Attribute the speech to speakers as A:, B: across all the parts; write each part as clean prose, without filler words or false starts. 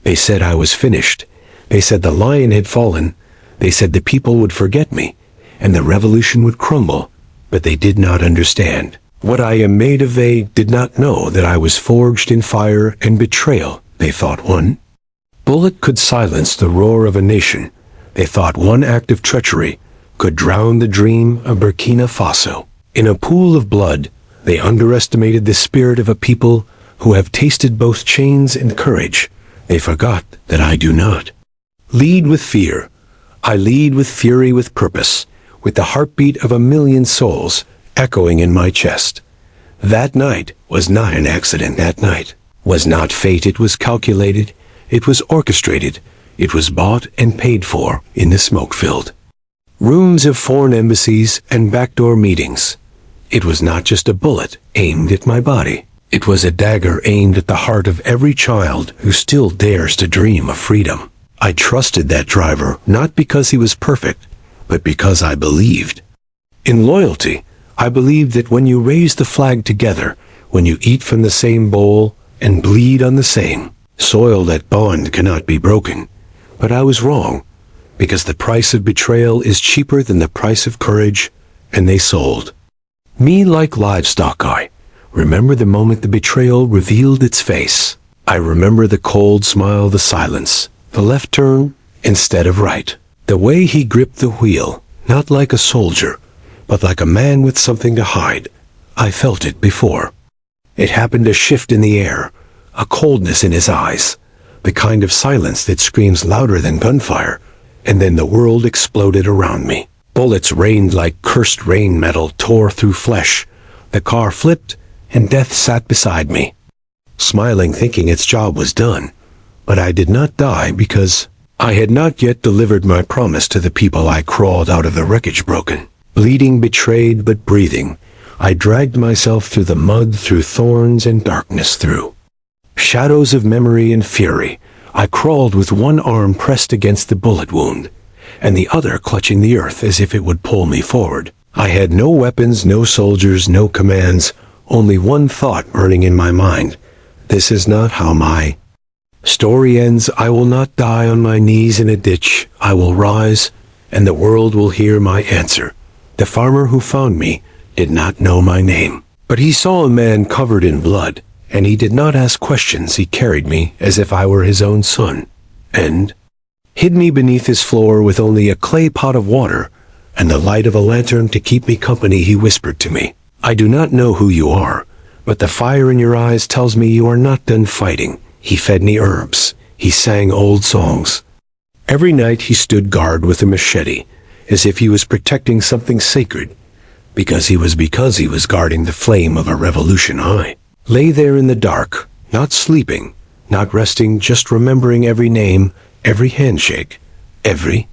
A: They said I was finished. They said the lion had fallen. They said the people would forget me, and the revolution would crumble. But they did not understand what I am made of. They did not know that I was forged in fire and betrayal. They thought one bullet could silence the roar of a nation. They thought one act of treachery could drown the dream of Burkina Faso. In a pool of blood, they underestimated the spirit of a people who have tasted both chains and courage. They forgot that I do not lead with fear. I lead with fury, with purpose, with the heartbeat of a million souls echoing in my chest. That night was not an accident. That night was not fate. It was calculated. It was orchestrated. It was bought and paid for in the smoke-filled rooms of foreign embassies and backdoor meetings. It was not just a bullet aimed at my body. It was a dagger aimed at the heart of every child who still dares to dream of freedom. I trusted that driver, not because he was perfect, but because I believed in loyalty. I believed that when you raise the flag together, when you eat from the same bowl and bleed on the same soil, that bond cannot be broken. But I was wrong, because the price of betrayal is cheaper than the price of courage, and they sold me like livestock. I remember the moment the betrayal revealed its face. I remember the cold smile, the silence, the left turn instead of right, the way he gripped the wheel, not like a soldier, but like a man with something to hide. I felt it before. It happened, a shift in the air, a coldness in his eyes, the kind of silence that screams louder than gunfire, and then the world exploded around me. Bullets rained like cursed rain, metal tore through flesh. The car flipped, and death sat beside me, smiling, thinking its job was done. But I did not die, because I had not yet delivered my promise to the people. I crawled out of the wreckage, broken, bleeding, betrayed but breathing. I dragged myself through the mud, through thorns and darkness, through shadows of memory and fury. I crawled with one arm pressed against the bullet wound, and the other clutching the earth as if it would pull me forward. I had no weapons, no soldiers, no commands, only one thought burning in my mind. This is not how my story ends. I will not die on my knees in a ditch. I will rise, and the world will hear my answer. The farmer who found me did not know my name, but he saw a man covered in blood, and he did not ask questions. He carried me as if I were his own son, and hid me beneath his floor with only a clay pot of water and the light of a lantern to keep me company. He whispered to me, "I do not know who you are, but the fire in your eyes tells me you are not done fighting." He fed me herbs. He sang old songs. Every night he stood guard with a machete, as if he was protecting something sacred, because he was guarding the flame of a revolution. I lay there in the dark, not sleeping, not resting, just remembering every name, every handshake, every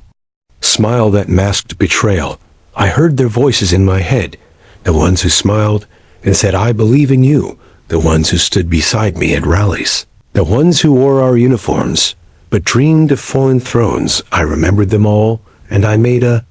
A: smile that masked betrayal. I heard their voices in my head, the ones who smiled and said, "I believe in you," the ones who stood beside me at rallies, the ones who wore our uniforms but dreamed of foreign thrones. I remembered them all, and I made a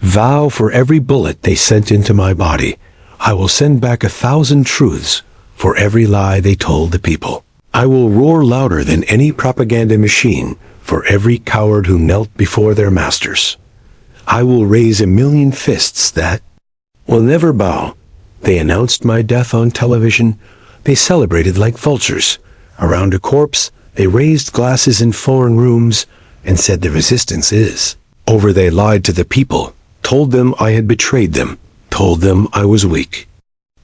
A: vow: for every bullet they sent into my body, I will send back 1,000 truths. For every lie they told the people, I will roar louder than any propaganda machine. For every coward who knelt before their masters, I will raise 1,000,000 fists that will never bow. They announced my death on television. They celebrated like vultures around a corpse. They raised glasses in foreign rooms and said the resistance is over. They lied to the people, told them I had betrayed them, told them I was weak,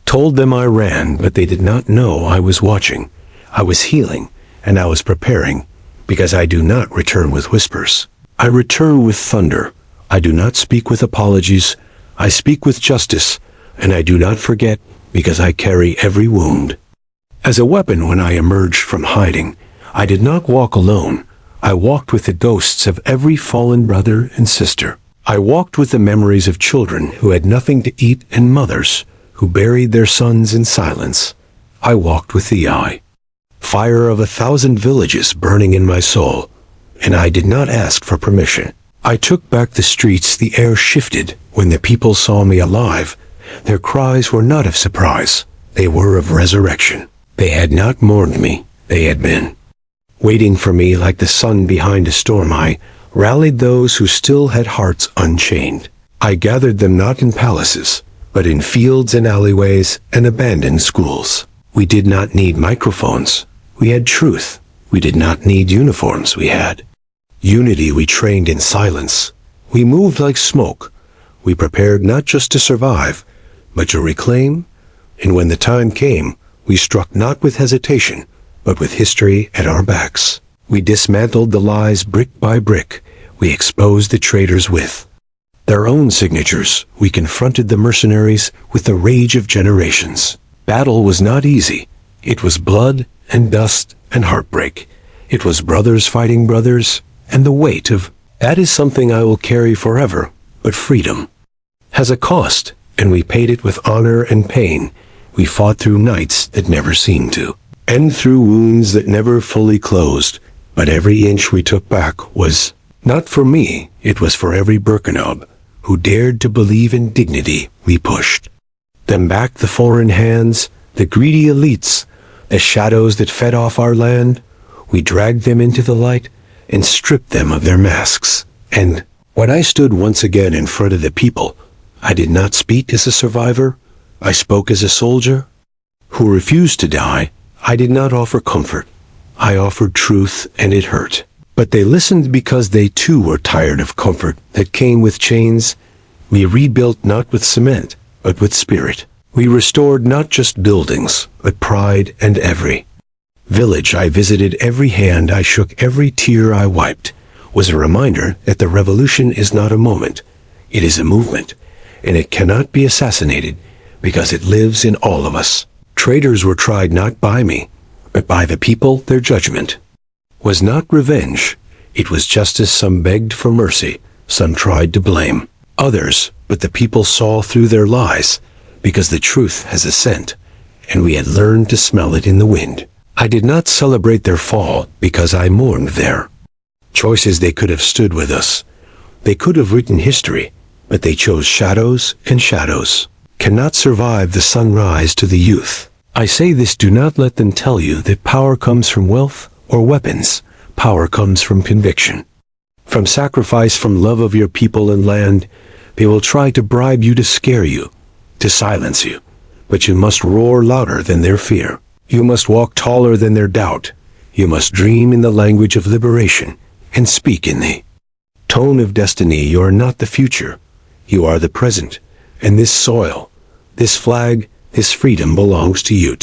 A: told them I ran, but they did not know I was watching. I was healing, and I was preparing, because I do not return with whispers. I return with thunder. I do not speak with apologies. I speak with justice, and I do not forget, because I carry every wound as a weapon. When I emerged from hiding, I did not walk alone. I walked with the ghosts of every fallen brother and sister. I walked with the memories of children who had nothing to eat and mothers who buried their sons in silence. I walked with the fire of 1,000 villages burning in my soul, and I did not ask for permission. I took back the streets. The air shifted when the people saw me alive. Their cries were not of surprise. They were of resurrection. They had not mourned me. They had been Waiting for me like the sun behind a storm, I rallied those who still had hearts unchained. I gathered them not in palaces, but in fields and alleyways and abandoned schools. We did not need microphones. We had truth. We did not need uniforms. We had unity. We trained in silence. We moved like smoke. We prepared not just to survive, but to reclaim. And when the time came, we struck not with hesitation, but with history at our backs. We dismantled the lies brick by brick. We exposed the traitors with their own signatures. We confronted the mercenaries with the rage of generations. Battle was not easy. It was blood and dust and heartbreak. It was brothers fighting brothers, and the weight of that is something I will carry forever. But freedom has a cost, and we paid it with honor and pain. We fought through nights that never seemed to, and through wounds that never fully closed. But every inch we took back was not for me. It was for every Burkina who dared to believe in dignity. We pushed them back, the foreign hands, the greedy elites, the shadows that fed off our land. We dragged them into the light and stripped them of their masks. And when I stood once again in front of the people, I did not speak as a survivor. I spoke as a soldier who refused to die. I did not offer comfort. I offered truth, and it hurt. But they listened because they too were tired of comfort that came with chains. We rebuilt not with cement, but with spirit. We restored not just buildings, but pride, and every village I visited, every hand I shook, every tear I wiped, was a reminder that the revolution is not a moment. It is a movement, and it cannot be assassinated because it lives in all of us. Traitors were tried not by me, but by the people. Their judgment was not revenge. It was justice. Some begged for mercy. Some tried to blame others, but the people saw through their lies because the truth has a scent, and we had learned to smell it in the wind. I did not celebrate their fall because I mourned their choices. They could have stood with us. They could have written history, but they chose shadows, and shadows cannot survive the sunrise. To the youth I say this: do not let them tell you that power comes from wealth or weapons. Power comes from conviction, from sacrifice, from love of your people and land. They will try to bribe you, to scare you, to silence you, but you must roar louder than their fear. You must walk taller than their doubt. You must dream in the language of liberation and speak in the tone of destiny. You are not the future. You are the present, and this soil, this flag, this freedom belongs to you.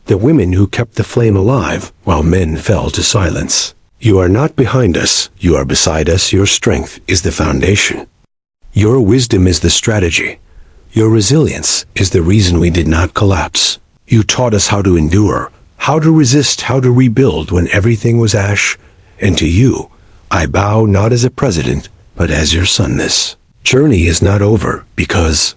A: The women who kept the flame alive while men fell to silence. You are not behind us. You are beside us. Your strength is the foundation. Your wisdom is the strategy. Your resilience is the reason we did not collapse. You taught us how to endure, how to resist, how to rebuild when everything was ash. And to you, I bow, not as a president, but as your son. This journey is not over, because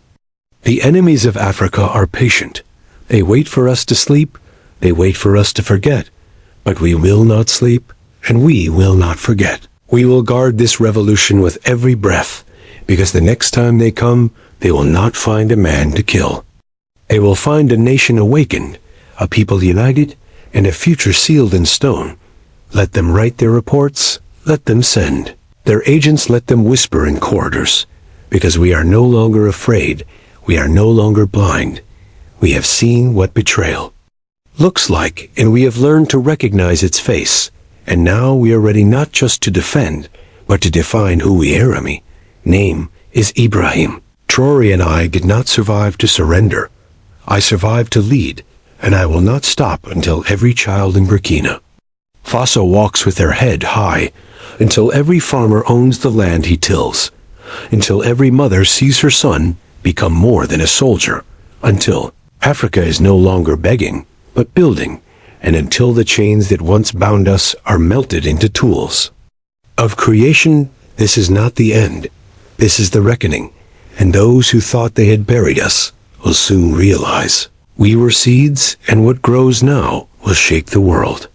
A: the enemies of Africa are patient. They wait for us to sleep. They wait for us to forget. But we will not sleep, and we will not forget. We will guard this revolution with every breath, because the next time they come, they will not find a man to kill. They will find a nation awakened, a people united, and a future sealed in stone. Let them write their reports. Let them send their agents. Let them whisper in corridors, because we are no longer afraid. We are no longer blind. We have seen what betrayal looks like, and we have learned to recognize its face. And now we are ready not just to defend, but to define who we are. My name is Ibrahim Traoré, and I did not survive to surrender. I survived to lead, and I will not stop until every child in Burkina Faso walks with their head high, until every farmer owns the land he tills, until every mother sees her son become more than a soldier, until Africa is no longer begging, but building, and until the chains that once bound us are melted into tools of creation. This is not the end. This is the reckoning, and those who thought they had buried us will soon realize we were seeds, and what grows now will shake the world.